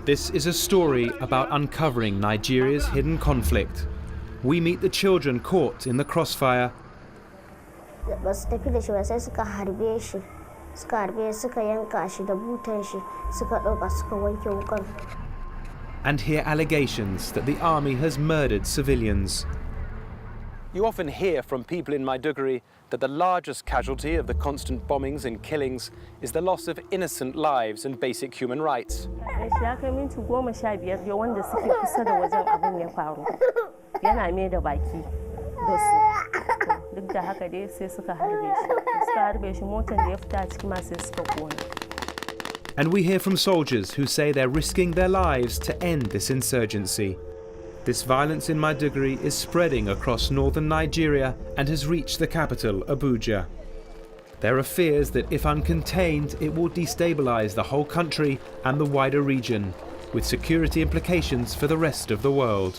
This is a story about uncovering Nigeria's hidden conflict. We meet the children caught in the crossfire. And hear allegations that the army has murdered civilians. You often hear from people in Maiduguri that the largest casualty of the constant bombings and killings is the loss of innocent lives and basic human rights. And we hear from soldiers who say they're risking their lives to end this insurgency. This violence in Maiduguri is spreading across northern Nigeria and has reached the capital, Abuja. There are fears that if uncontained, it will destabilize the whole country and the wider region, with security implications for the rest of the world.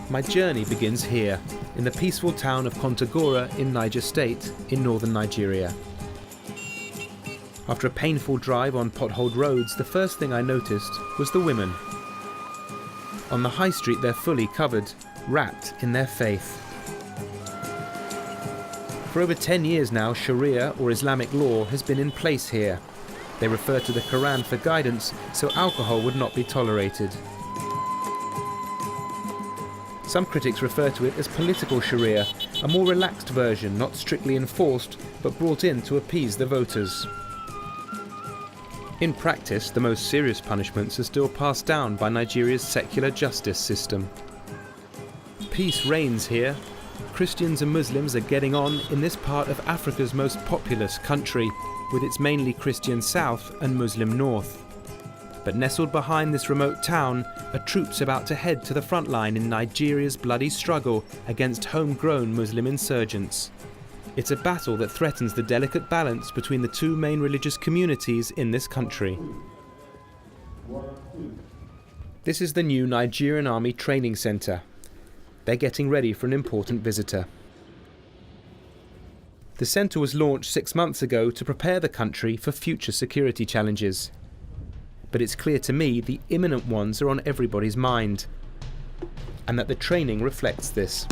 My journey begins here, in the peaceful town of Kontagora in Niger State, in northern Nigeria. After a painful drive on potholed roads, the first thing I noticed was the women. On the high street they're fully covered, wrapped in their faith. For over 10 years now, Sharia, or Islamic law, has been in place here. They refer to the Quran for guidance, so alcohol would not be tolerated. Some critics refer to it as political Sharia, a more relaxed version, not strictly enforced, but brought in to appease the voters. In practice, the most serious punishments are still passed down by Nigeria's secular justice system. Peace reigns here. Christians and Muslims are getting on in this part of Africa's most populous country, with its mainly Christian south and Muslim north. But nestled behind this remote town are troops about to head to the front line in Nigeria's bloody struggle against homegrown Muslim insurgents. It's a battle that threatens the delicate balance between the two main religious communities in this country. This is the new Nigerian Army Training Centre. They're getting ready for an important visitor. The centre was launched 6 months ago to prepare the country for future security challenges. But it's clear to me the imminent ones are on everybody's mind, and that the training reflects this.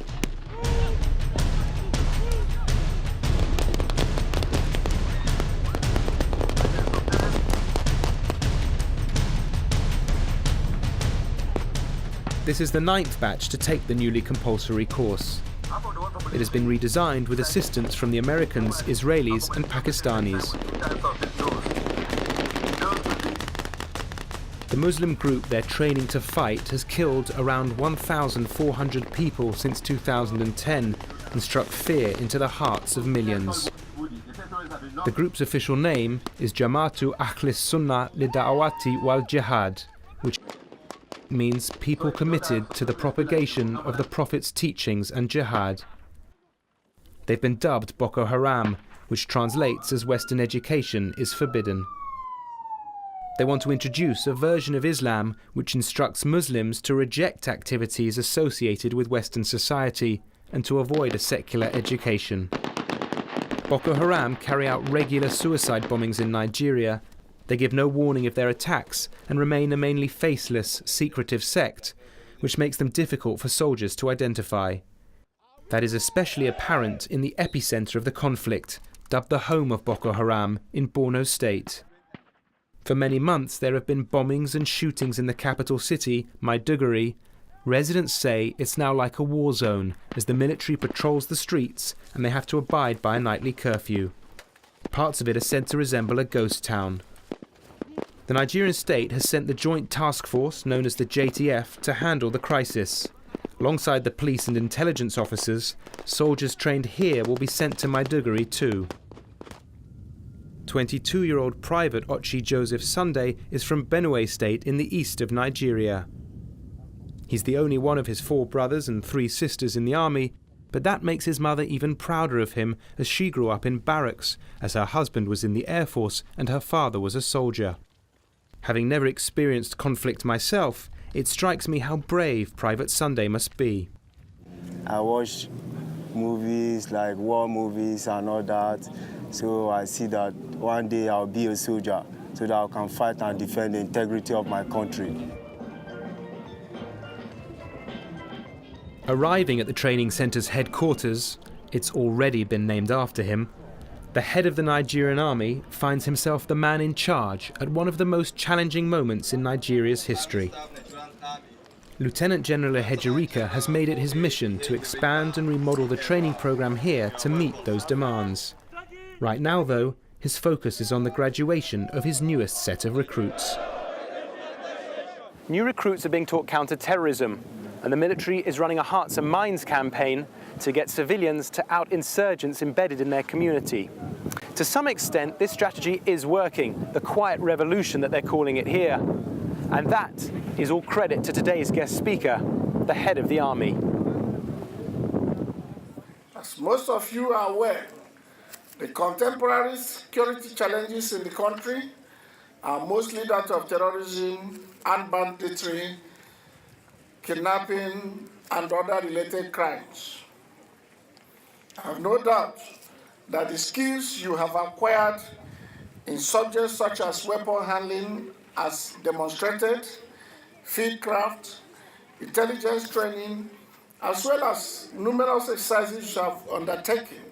This is the 9th batch to take the newly compulsory course. It has been redesigned with assistance from the Americans, Israelis and Pakistanis. The Muslim group they're training to fight has killed around 1,400 people since 2010 and struck fear into the hearts of millions. The group's official name is Jama'atu Ahlis Sunnah Lida'awati wal Jihad, which means people committed to the propagation of the Prophet's teachings and jihad. They've been dubbed Boko Haram, which translates as Western education is forbidden. They want to introduce a version of Islam which instructs Muslims to reject activities associated with Western society and to avoid a secular education. Boko Haram carry out regular suicide bombings in Nigeria. They give no warning of their attacks and remain a mainly faceless, secretive sect, which makes them difficult for soldiers to identify. That is especially apparent in the epicenter of the conflict, dubbed the home of Boko Haram, in Borno State. For many months there have been bombings and shootings in the capital city, Maiduguri. Residents say it's now like a war zone as the military patrols the streets and they have to abide by a nightly curfew. Parts of it are said to resemble a ghost town. The Nigerian state has sent the joint task force, known as the JTF, to handle the crisis. Alongside the police and intelligence officers, soldiers trained here will be sent to Maiduguri too. 22-year-old Private Ochi Joseph Sunday is from Benue State in the east of Nigeria. He's the only one of his 4 brothers and 3 sisters in the army, but that makes his mother even prouder of him, as she grew up in barracks, as her husband was in the Air Force and her father was a soldier. Having never experienced conflict myself, it strikes me how brave Private Sunday must be. I watch movies like war movies and all that, so I see that one day I'll be a soldier so that I can fight and defend the integrity of my country. Arriving at the training centre's headquarters, it's already been named after him, the head of the Nigerian army finds himself the man in charge at one of the most challenging moments in Nigeria's history. Lieutenant General Ehejerika has made it his mission to expand and remodel the training program here to meet those demands. Right now, though, his focus is on the graduation of his newest set of recruits. New recruits are being taught counter-terrorism, and the military is running a Hearts and Minds campaign to get civilians to out insurgents embedded in their community. To some extent, this strategy is working, the quiet revolution that they're calling it here. And that is all credit to today's guest speaker, the head of the army. As most of you are aware, the contemporary security challenges in the country are mostly that of terrorism, armed banditry, kidnapping, and other related crimes. I have no doubt that the skills you have acquired in subjects such as weapon handling as demonstrated, fieldcraft, intelligence training, as well as numerous exercises you have undertaken,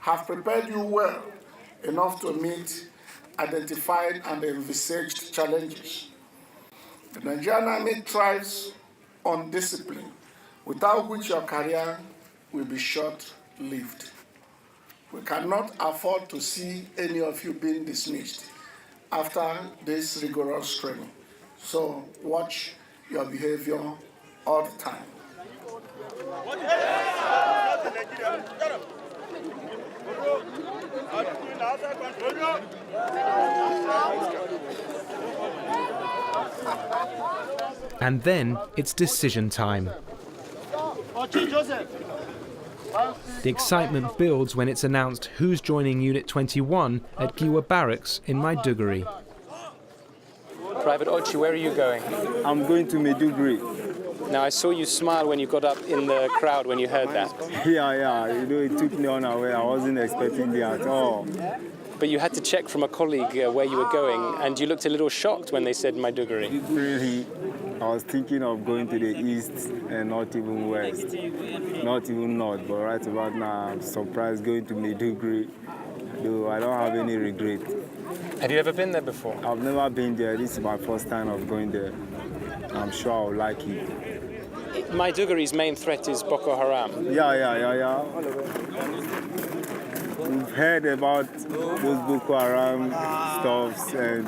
have prepared you well enough to meet identified and envisaged challenges. The Nigerian Army thrives on discipline, without which your career will be short-lived. We cannot afford to see any of you being dismissed after this rigorous training. So watch your behavior all the time. And then it's decision time. The excitement builds when it's announced who's joining Unit 21 at Giwa Barracks in Maiduguri. Private Ochi, where are you going? I'm going to Maiduguri. Now, I saw you smile when you got up in the crowd when you heard that. Yeah, it took me unaware. I wasn't expecting it at all. But you had to check from a colleague where you were going, and you looked a little shocked when they said Maiduguri. Really, I was thinking of going to the east and not even west, not even north, but right about now I'm surprised going to Maiduguri, though I don't have any regret. Have you ever been there before? I've never been there. This is my first time of going there. I'm sure I'll like it. Maiduguri's main threat is Boko Haram. Yeah. We've heard about those Boko Haram stuffs, and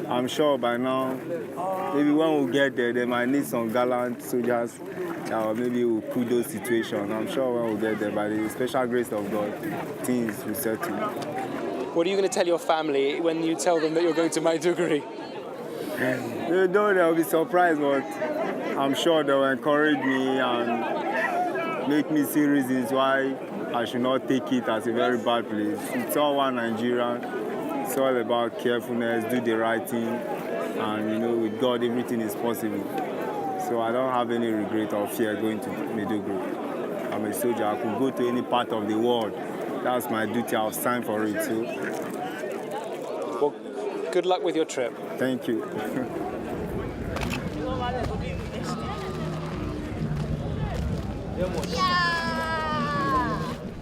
I'm sure by now, maybe when we get there, they might need some gallant soldiers, or maybe we'll cool those situations. I'm sure when we get there, by the special grace of God, things will settle. What are you going to tell your family when you tell them that you're going to Maiduguri? They'll be surprised, but I'm sure they'll encourage me and make me see reasons why I should not take it as a very bad place. It's all one Nigerian. It's all about carefulness, do the right thing, and with God, everything is possible. So I don't have any regret or fear going to Maiduguri. I'm a soldier. I could go to any part of the world. That's my duty. I'll sign for it too. Well, good luck with your trip. Thank you.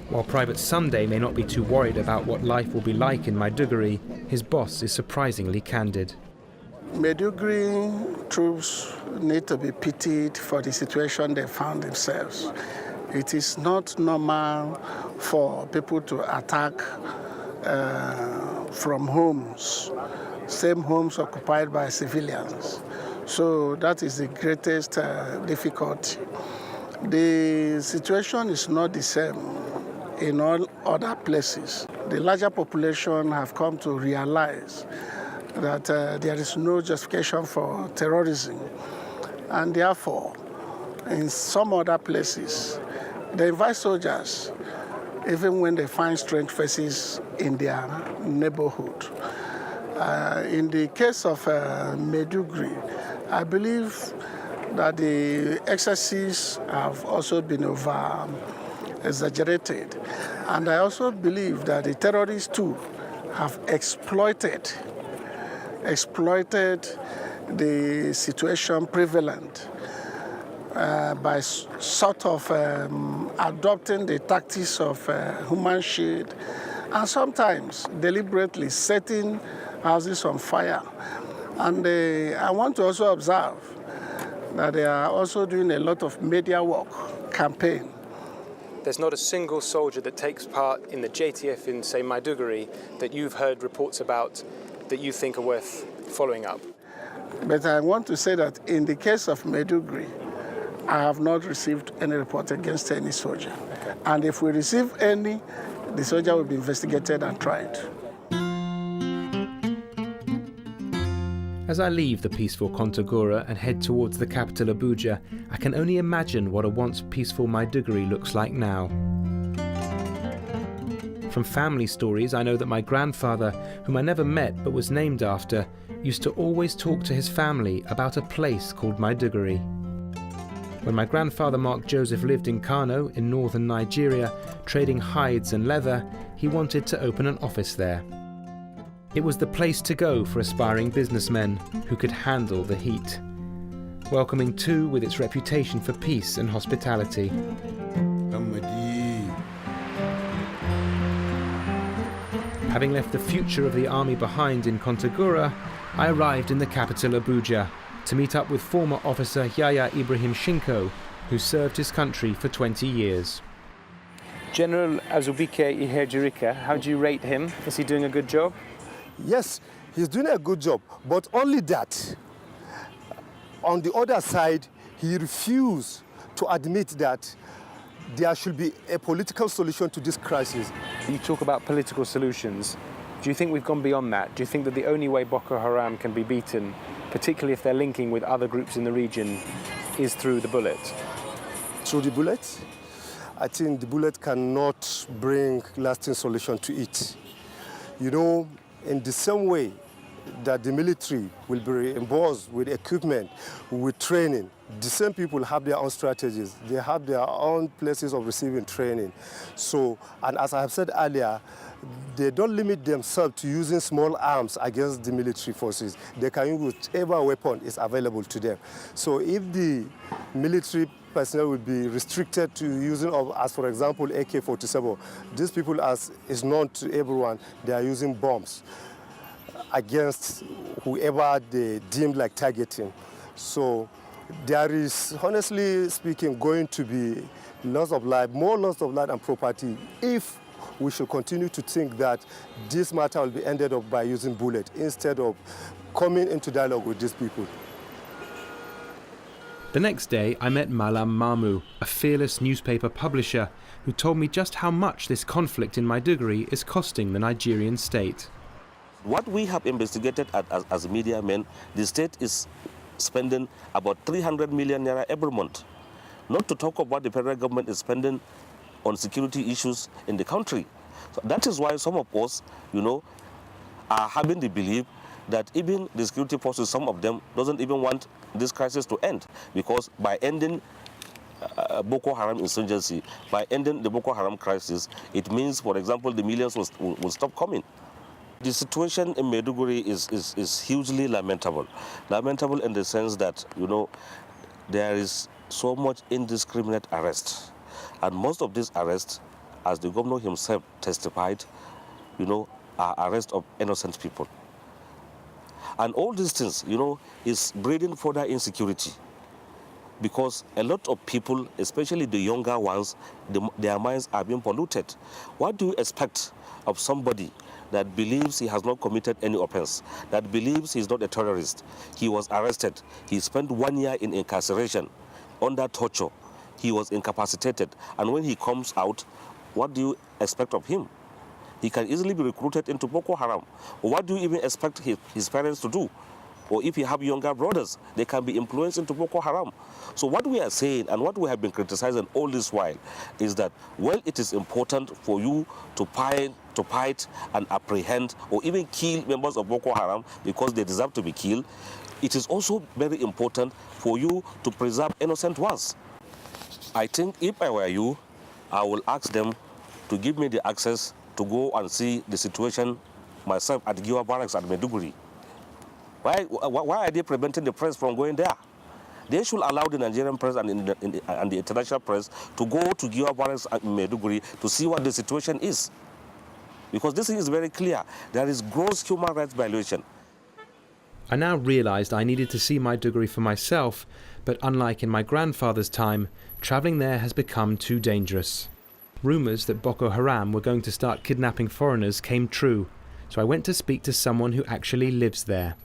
While Private Sunday may not be too worried about what life will be like in Maiduguri, his boss is surprisingly candid. Maiduguri troops need to be pitied for the situation they found themselves. It is not normal for people to attack from homes, same homes occupied by civilians. So that is the greatest difficulty. The situation is not the same in all other places. The larger population have come to realize that there is no justification for terrorism, and therefore in some other places, they invite soldiers even when they find strange faces in their neighborhood. In the case of Maiduguri, I believe that the excesses have also been over-exaggerated. And I also believe that the terrorists too have exploited the situation prevalent by sort of adopting the tactics of human shield and sometimes deliberately setting houses on fire. And I want to also observe that they are also doing a lot of media work, campaign. There's not a single soldier that takes part in the JTF in, say, Maiduguri that you've heard reports about that you think are worth following up? But I want to say that in the case of Maiduguri, I have not received any report against any soldier. Okay. And if we receive any, the soldier will be investigated and tried. As I leave the peaceful Kontagora and head towards the capital Abuja, I can only imagine what a once peaceful Maiduguri looks like now. From family stories, I know that my grandfather, whom I never met but was named after, used to always talk to his family about a place called Maiduguri. When my grandfather Mark Joseph lived in Kano in northern Nigeria, trading hides and leather, he wanted to open an office there. It was the place to go for aspiring businessmen who could handle the heat. Welcoming too with its reputation for peace and hospitality. Having left the future of the army behind in Kontagora, I arrived in the capital Abuja to meet up with former officer Yahya Ibrahim Shinko, who served his country for 20 years. General Azubike Ihejirika, how do you rate him? Is he doing a good job? Yes, he's doing a good job, but only that. On the other side, he refused to admit that there should be a political solution to this crisis. You talk about political solutions. Do you think we've gone beyond that? Do you think that the only way Boko Haram can be beaten, particularly if they're linking with other groups in the region, is through the bullet? Through the bullet? I think the bullet cannot bring lasting solution to it. You know, in the same way that the military will be reimbursed with equipment, with training, the same people have their own strategies. They have their own places of receiving training. So, and as I have said earlier, they don't limit themselves to using small arms against the military forces. They can use whatever weapon is available to them. So if the military personnel will be restricted to using, as for example, AK-47, these people, as is known to everyone, they are using bombs against whoever they deemed like targeting. So there is, honestly speaking, going to be loss of life, more loss of life and property if we should continue to think that this matter will be ended up by using bullets instead of coming into dialogue with these people. The next day, I met Malam Mamu, a fearless newspaper publisher, who told me just how much this conflict in Maiduguri is costing the Nigerian state. What we have investigated as media men, the state is spending about 300 million naira every month. Not to talk of what the federal government is spending on security issues in the country. So that is why some of us, are having the belief that even the security forces, some of them, doesn't even want this crisis to end, because by ending Boko Haram insurgency, by ending the Boko Haram crisis, it means, for example, the millions will stop coming. The situation in Maiduguri is hugely lamentable. Lamentable in the sense that, there is so much indiscriminate arrest. And most of these arrests, as the governor himself testified, are arrests of innocent people. And all these things, is breeding further insecurity. Because a lot of people, especially the younger ones, their minds are being polluted. What do you expect of somebody that believes he has not committed any offense, that believes he's not a terrorist? He was arrested. He spent 1 year in incarceration under torture. He was incapacitated. And when he comes out, what do you expect of him? He can easily be recruited into Boko Haram. What do you even expect his parents to do? or if you have younger brothers, they can be influenced into Boko Haram. So what we are saying and what we have been criticizing all this while is that, well, it is important for you to fight and apprehend or even kill members of Boko Haram because they deserve to be killed. It is also very important for you to preserve innocent ones. I think if I were you, I will ask them to give me the access to go and see the situation myself at Giwa Barracks at Maiduguri. Why are they preventing the press from going there? They should allow the Nigerian press and the international press to go to Giwa Barracks at Maiduguri to see what the situation is. Because this is very clear. There is gross human rights violation. I now realised I needed to see Maiduguri for myself, but unlike in my grandfather's time, travelling there has become too dangerous. Rumours that Boko Haram were going to start kidnapping foreigners came true, so I went to speak to someone who actually lives there.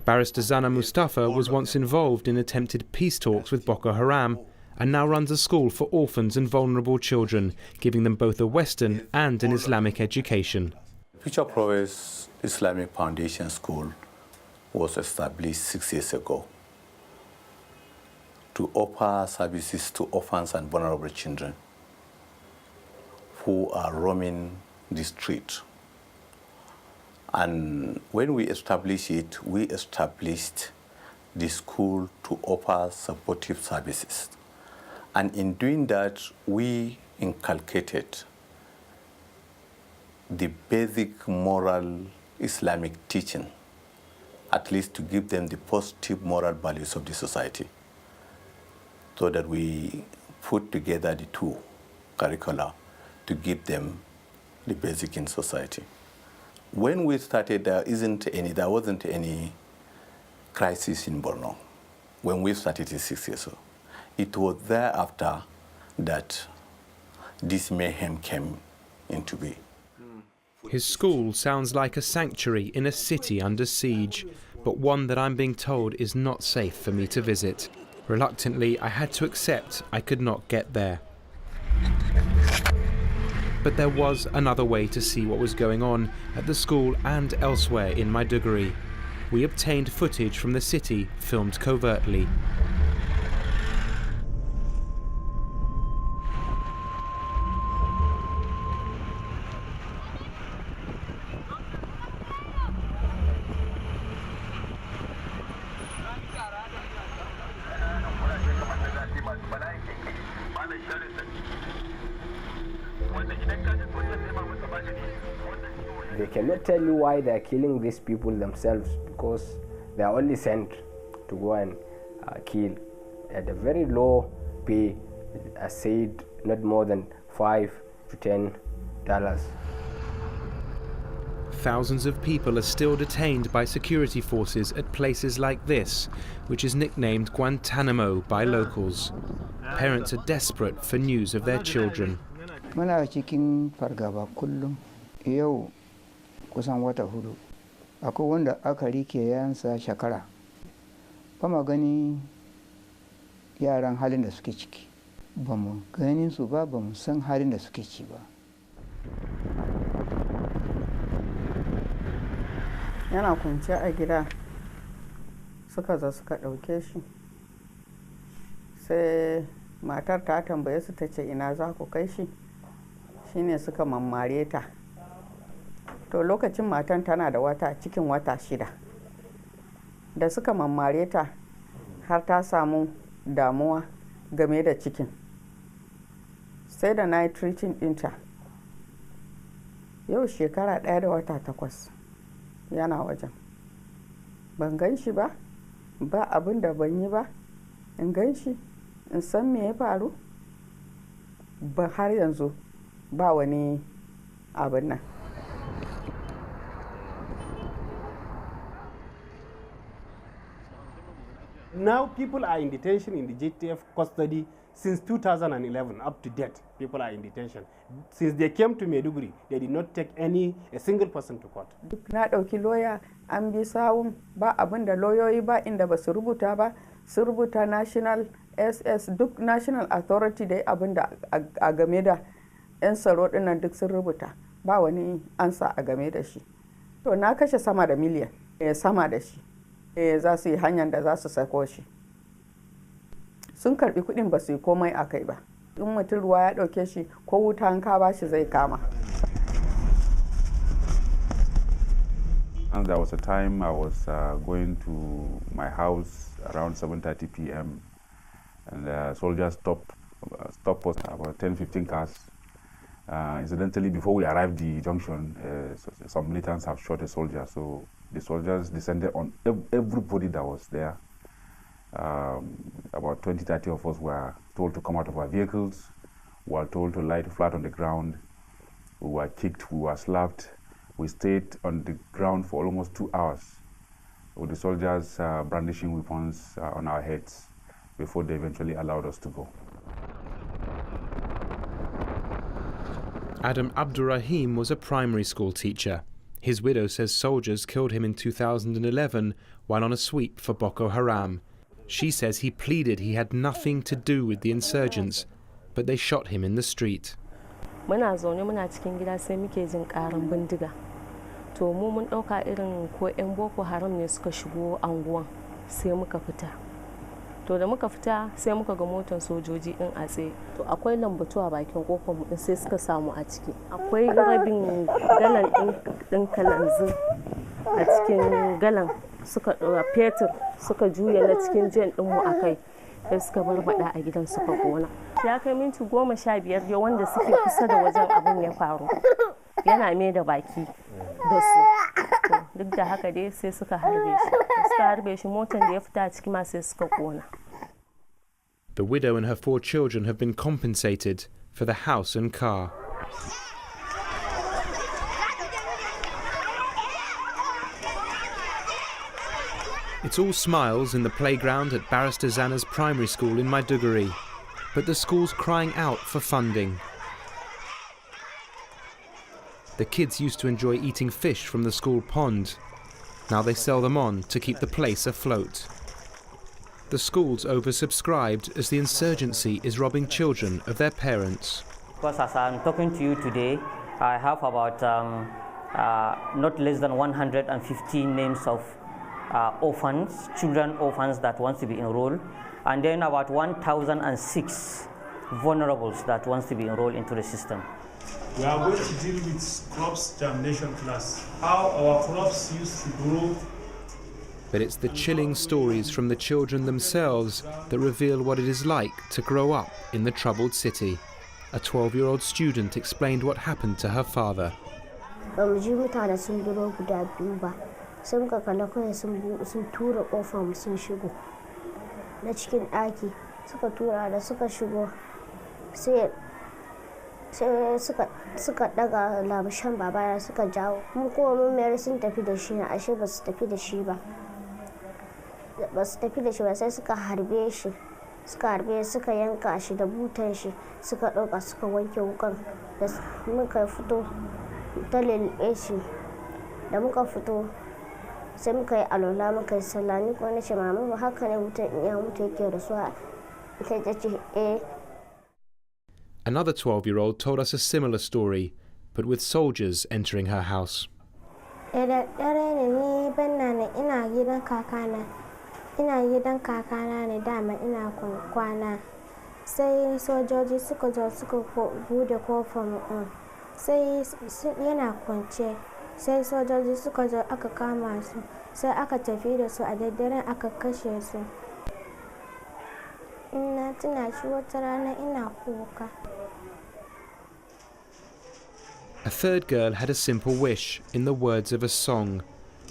Barrister Zana Mustafa was once involved in attempted peace talks with Boko Haram and now runs a school for orphans and vulnerable children, giving them both a Western and an Islamic education. Future Progress Islamic Foundation School was established 6 years ago to offer services to orphans and vulnerable children who are roaming the street. And when we established it, we established the school to offer supportive services. And in doing that, we inculcated the basic moral Islamic teaching, at least to give them the positive moral values of the society, so that we put together the two curricula to give them the basic in society. When we started, there wasn't any crisis in Borno. When we started it 6 years ago, it was thereafter that this mayhem came into being. His school sounds like a sanctuary in a city under siege, but one that I'm being told is not safe for me to visit. Reluctantly, I had to accept I could not get there. But there was another way to see what was going on at the school and elsewhere in Maiduguri. We obtained footage from the city, filmed covertly. They cannot tell you why they are killing these people themselves, because they are only sent to go and kill at a very low pay, as said, not more than $5 to $10. Thousands of people are still detained by security forces at places like this, which is nicknamed Guantanamo by locals. Parents are desperate for news of their children. Muna cikin fargaba kullum. Yau kusan wata hudu. Akwai wanda aka rike yansa shekara. Ba ma gani yaran halin da suke ciki. Ba mu ganin su ba, ba mu san halin da suke ciki ba. Yana kwance a gida suka zo suka ɗauke shi, sai matar ta tambaye su ta ce ina za ku kai shi, shine suka mammare ta. To lokacin matan tana da cikin wata 6 da suka mammare ta har ta samu damuwa game da cikin, sai da na yi treating ɗinta. Yau shekara 1 da wata 8 yana wajen. Ban gan shi ba abin da ban yi ba in gan shi in san me ya faru, ba har yanzu ba wani abin nan. Now people are in detention in the JTF custody since 2011, up to date. People are in detention. Since they came to Maiduguri, they did not take a single person to court. Na ɗauki lawyer an bi sawun ba abin da lauyoyi ba inda ba su rubuta ba, su rubuta national SS duk national authority dai abin da a game da 'yan tsaro dinnan duk sun rubuta, ba wani ansa a game da shi. To na kashe sama da miliyan sama da shi. za su yi hanyar da za su sako shi. Sun karbi kuɗin ba su yi komai a kai ba. In mutum ruwa ya ɗauke shi ko wuta an ka ba shi zai kama. And there was a time I was going to my house around 7:30 p.m. and soldiers stopped us, about 10-15 cars. Incidentally, before we arrived the junction, some militants have shot a soldier, so the soldiers descended on everybody that was there. About 20-30 of us were told to come out of our vehicles. We were told to lie flat on the ground. We were kicked, we were slapped. We stayed on the ground for almost 2 hours with the soldiers brandishing weapons on our heads before they eventually allowed us to go. Adam Abdurrahim was a primary school teacher. His widow says soldiers killed him in 2011 while on a sweep for Boko Haram. She says he pleaded he had nothing to do with the insurgents, but they shot him in the street. Muna zaune muna cikin gida sai muke jin karan bindiga. To mu mun dauka irin ko ƴan Boko Haram ne suka shigo anguwan sai muka fita. To da muka fita sai muka ga motar sojoji din a tsaye. To akwai lambatu a bakin kofar mu din sai suka samu a ciki. Akwai rabin galan din kalanzin a cikin galan suka dora fetur suka juya na cikin jen din mu akai. Sai suka barbada a gidan suka kona. Ya kai minti 15 ya wanda suke kusa da wajen abin ya faru. Yana mai da baki da su. Duk da haka dai sai suka harbe shi. Suka harbe shi motar da ya fita a ciki ma sai suka kona. The widow and her 4 children have been compensated for the house and car. It's all smiles in the playground at Barrister Zana's primary school in Maiduguri, but the school's crying out for funding. The kids used to enjoy eating fish from the school pond. Now they sell them on to keep the place afloat. The school's oversubscribed as the insurgency is robbing children of their parents. Because as I'm talking to you today, I have about not less than 115 names of orphans, children orphans that want to be enrolled, and then about 1,006 vulnerables that wants to be enrolled into the system. We are going to deal with crops germination class, how our crops used to grow. But it's the chilling stories from the children themselves that reveal what it is like to grow up in the troubled city. A 12-year-old student explained what happened to her father. Sai muka kalla kawai sun tura kofar sun shigo na cikin ɗaki suka tura da suka shigo sai suka daga labushan babana suka jawo mu kuma mun mayar sun tafi da shi ashe ba su tafi da shi ba sai suka harbe shi suka yanka shi da butan shi suka ɗauka suka wanke wukan da muka fito ta lilbe shi da muka fito sai muka yi alola muka yi sallah ni kuma nace mama haka ne mutum ya mutu yake da su ita ta ce eh. Another 12-year-old told us a similar story, but with soldiers entering her house. Da dare ne ni banna ne ina gidan kakana ne dama ina kwana sai sojoji suka zo suka bude kofar mu sai yana kwance sai sojoji suka zo aka kama su sai aka tafi da su a daddaren aka kashe su ina tuna shi wata rana ina kuka. A third girl had a simple wish, in the words of a song,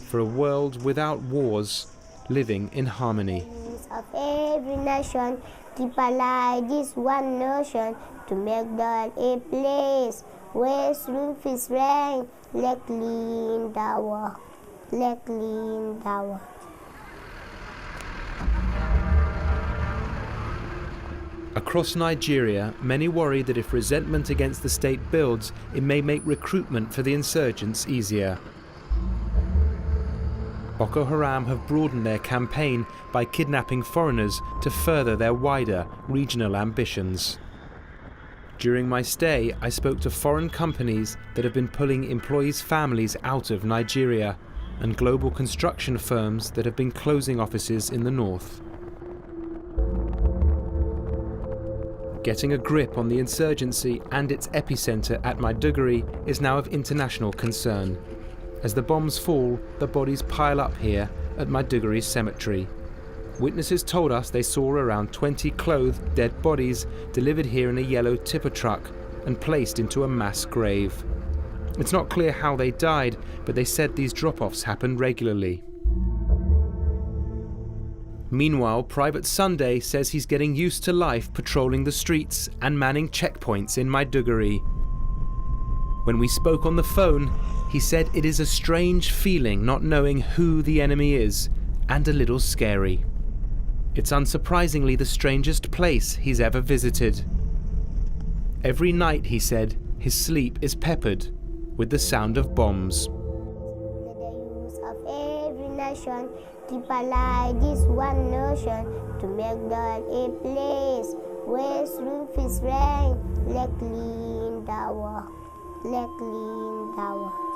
for a world without wars, living in harmony. Of every nation, keep alive this one notion, to make the a place where truth is reign. Let clean the world. Across Nigeria, many worry that if resentment against the state builds, it may make recruitment for the insurgents easier. Boko Haram have broadened their campaign by kidnapping foreigners to further their wider regional ambitions. During my stay, I spoke to foreign companies that have been pulling employees' families out of Nigeria. and global construction firms that have been closing offices in the north. Getting a grip on the insurgency and its epicenter at Maiduguri is now of international concern. As the bombs fall, the bodies pile up here at Maiduguri cemetery. Witnesses told us they saw around 20 clothed dead bodies delivered here in a yellow tipper truck and placed into a mass grave. It's not clear how they died, but they said these drop-offs happen regularly. Meanwhile, Private Sunday says he's getting used to life patrolling the streets and manning checkpoints in Maiduguri. When we spoke on the phone, he said it is a strange feeling not knowing who the enemy is, and a little scary. It's unsurprisingly the strangest place he's ever visited. Every night, he said, his sleep is peppered with the sound of bombs. The use of every nation, keep alive this one notion, to make that a place where truth is reign, like clean tower, like clean tower.